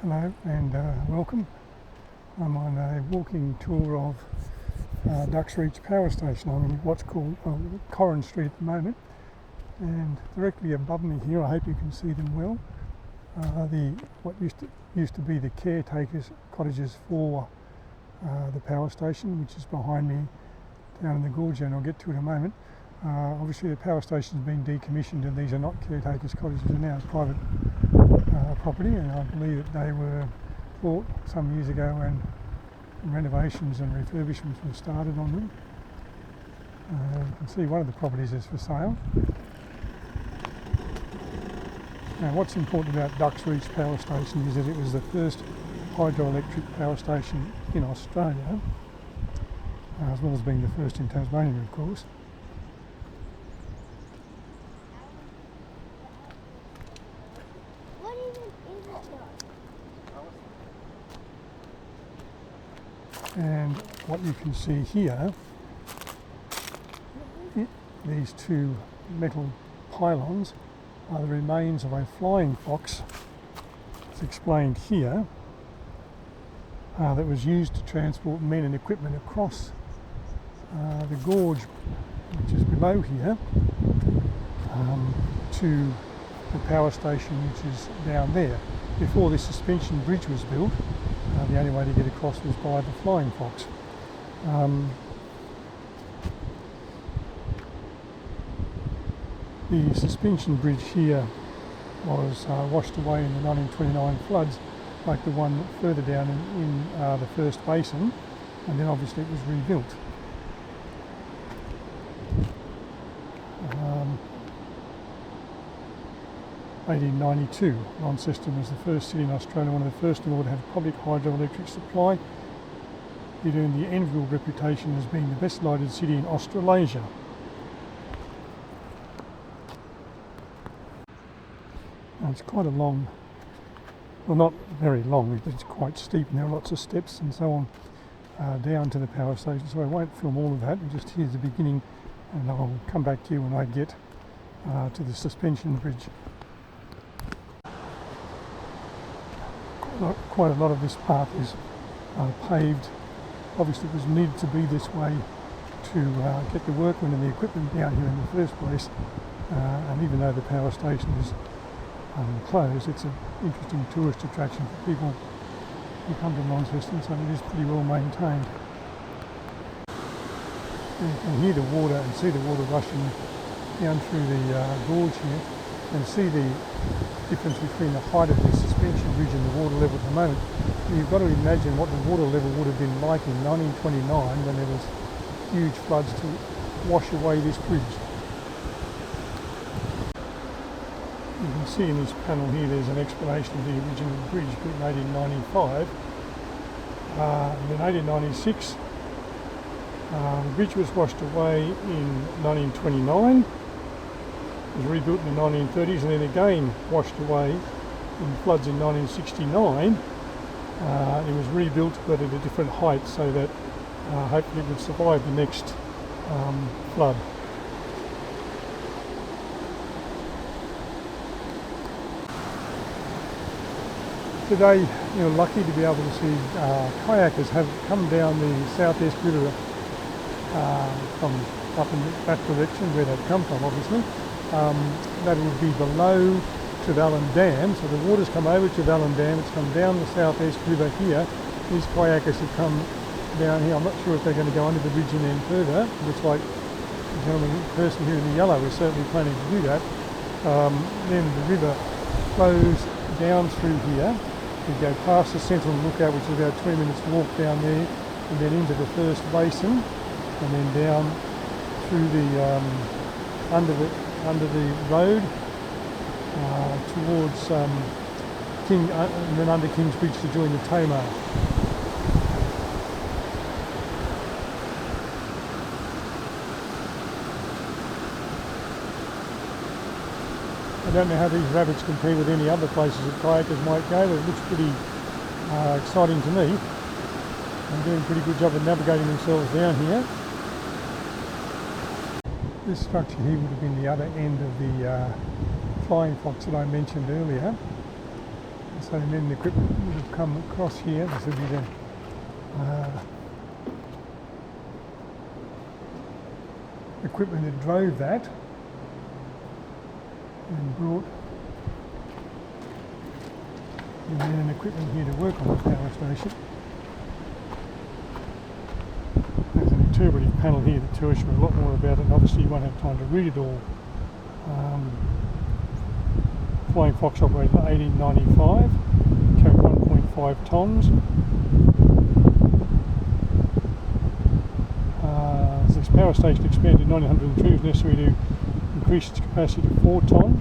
Hello and welcome. I'm on a walking tour of Ducks Reach Power Station. I'm in what's called Corrin Street at the moment, and directly above me here, I hope you can see them well, what used to be the caretakers' cottages for the power station, which is behind me down in the gorge, and I'll get to it in a moment. Obviously the power station has been decommissioned and these are not caretakers' cottages, they're now private property, and I believe that they were bought some years ago and renovations and refurbishments were started on them. You can see one of the properties is for sale. Now what's important about Ducks Reach Power Station is that it was the first hydroelectric power station in Australia, as well as being the first in Tasmania, of course. And what you can see here, these two metal pylons are the remains of a flying fox. It's explained here, that was used to transport men and equipment across the gorge, which is below here, to the power station, which is down there. Before this suspension bridge was built, the only way to get across was by the flying fox. The suspension bridge here was washed away in the 1929 floods, like the one further down in the First Basin, and then obviously it was rebuilt. Um, 1892, Launceston was the first city in Australia, one of the first in the world to have public hydroelectric supply. It earned the enviable reputation as being the best lighted city in Australasia. Now it's quite a long, well, not very long, it's quite steep, and there are lots of steps and so on down to the power station, so I won't film all of that. Just here's the beginning, and I'll come back to you when I get to the suspension bridge. Quite a lot of this path is paved. Obviously it was needed to be this way to get the workmen and the equipment down here in the first place, and even though the power station is closed, it's an interesting tourist attraction for people who come to Launceston, so it is pretty well maintained. You can hear the water and see the water rushing down through the gorge here, and see the difference between the height of the suspension bridge and the water level at the moment. You've got to imagine what the water level would have been like in 1929 when there was huge floods to wash away this bridge. You can see in this panel here there's an explanation of the original bridge built in 1895. And in 1896 the bridge was washed away in 1929. It was rebuilt in the 1930s and then again washed away in floods in 1969. It was rebuilt but at a different height so that hopefully it would survive the next flood. Today you're lucky to be able to see kayakers have come down the South Esk River from up in that direction where they've come from, obviously. That would be below Trevallyn Dam, so the water's come over Trevallyn Dam, it's come down the South Esk River here. These kayakers have come down here. I'm not sure if they're going to go under the bridge and then further. It looks like the person here in the yellow is certainly planning to do that. Then the river flows down through here. We go past the central lookout, which is about 20 minutes walk down there, and then into the First Basin, and then down through the under the road towards King, and then under King's Bridge to join the Tamar. I don't know how these rapids compare with any other places that kayakers might go, but it looks pretty exciting to me. They're doing a pretty good job of navigating themselves down here. This structure here would have been the other end of the flying fox that I mentioned earlier. So then the equipment would have come across here. This would be the equipment that drove that and brought the men and equipment here to work on the power station. There's an interpretive panel here that tells you a lot more about it, and obviously you won't have time to read it all. Flying Fox operated in 1895, carried 1.5 tonnes. This power station expanded in 1903. It was necessary to increase its capacity to 4 tonne.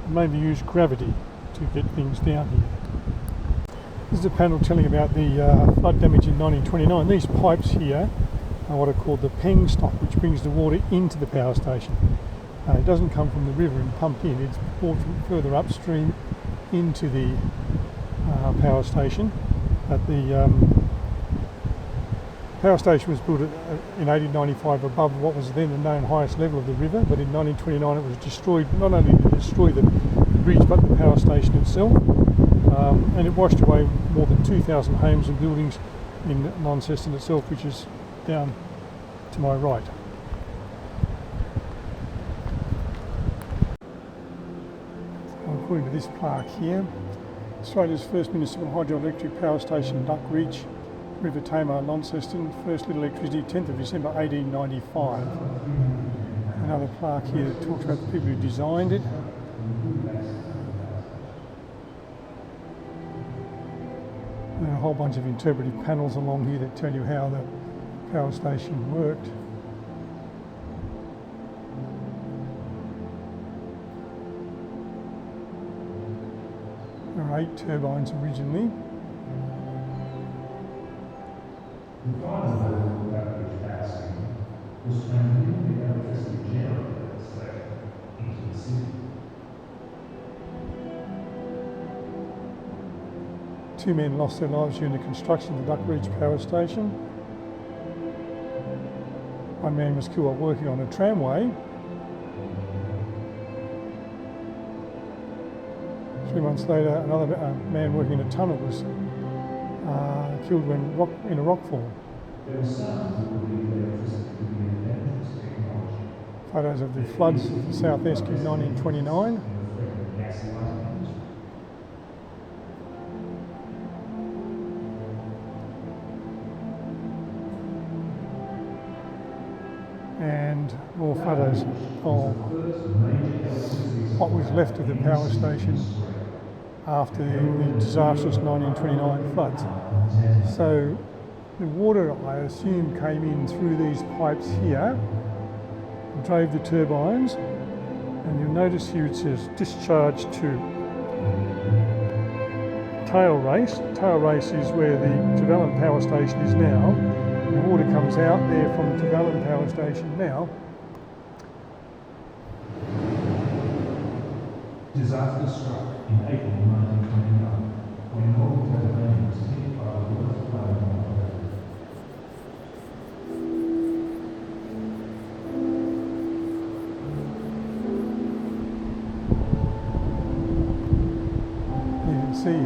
Mainly used gravity to get things down here. This is a panel telling about the flood damage in 1929. These pipes here are what are called the penstock, which brings the water into the power station. It doesn't come from the river and pumped in, it's brought from further upstream into the power station. But the power station was built in 1895 above what was then the known highest level of the river, but in 1929 it was destroyed. Not only did it destroy the bridge but the power station itself, and it washed away more than 2,000 homes and buildings in Launceston itself, which is down to my right. According to this plaque here, Australia's first municipal hydroelectric power station, Duck Ridge, River Tamar, Launceston, first lit electricity, 10th of December 1895. Another plaque here that talks about the people who designed it. And a whole bunch of interpretive panels along here that tell you how the power station worked. There were 8 turbines originally. The final level of Duck Ridge power station was transmitting the electricity generated at the station into the city. 2 men lost their lives during the construction of the Duck Ridge power station. 1 man was killed while working on a tramway. 3 months later, another man working in a tunnel was killed when in a rockfall. There was some who believed electricity to be a dangerous technology. Photos of the floods of South Esk in 1929. And more photos of what was left of the power station after the disastrous 1929 floods. So the water, I assume, came in through these pipes here and drove the turbines, and you'll notice here it says discharge to tail race. Tail race is where the Trevallyn power station is now. The water comes out there from the Trevallyn power station now. Disaster struck in April 1929 when northern Tasmania was hit by the worst flooding on You can see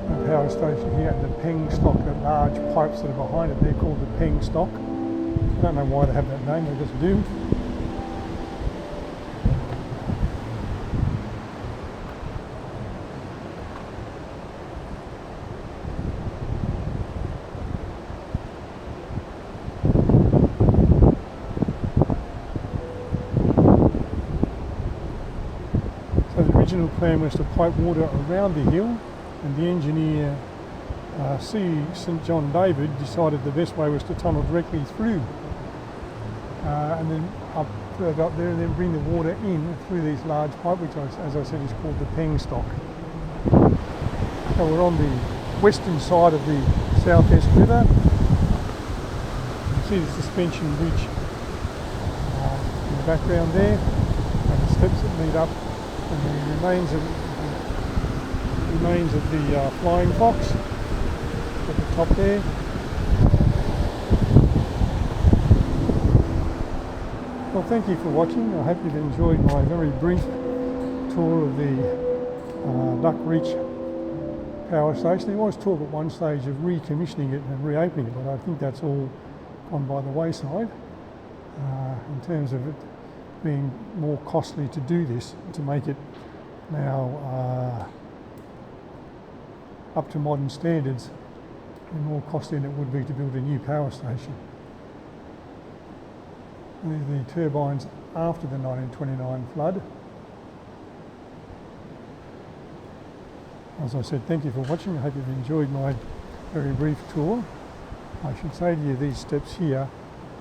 the power station here and the penstock, the large pipes that are behind it, they're called the penstock. I don't know why they have that name, they just do. So the original plan was to pipe water around the hill, and the engineer C. St. John David decided the best way was to tunnel directly through and then up further up there, and then bring the water in through these large pipes, which, as I said, is called the penstock. So we're on the western side of the South Esk River. You can see the suspension bridge in the background there, and the steps that lead up, and the remains of the Flying Fox at the top there. Well, thank you for watching. I hope you've enjoyed my very brief tour of the Duck Reach power station. There was talk at one stage of recommissioning it and reopening it, but I think that's all gone by the wayside in terms of it being more costly to do this, to make it now up to modern standards, and more costly than it would be to build a new power station. The turbines after the 1929 flood. As I said, thank you for watching. I hope you've enjoyed my very brief tour. I should say to you, these steps here,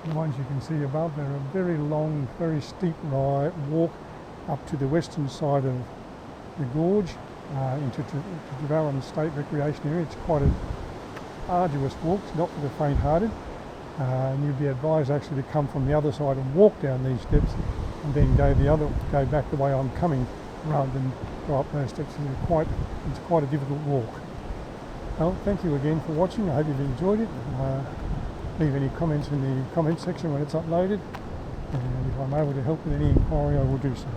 the ones you can see above, they're a very long, very steep walk up to the western side of the gorge into Trevallyn State Recreation Area. It's quite an arduous walk, it's not for the faint-hearted. And you'd be advised actually to come from the other side and walk down these steps and then go back the way I'm coming rather than go up those steps. It's quite a difficult walk. Well, thank you again for watching. I hope you've enjoyed it. Leave any comments in the comment section when it's uploaded, and if I'm able to help with any inquiry I will do so.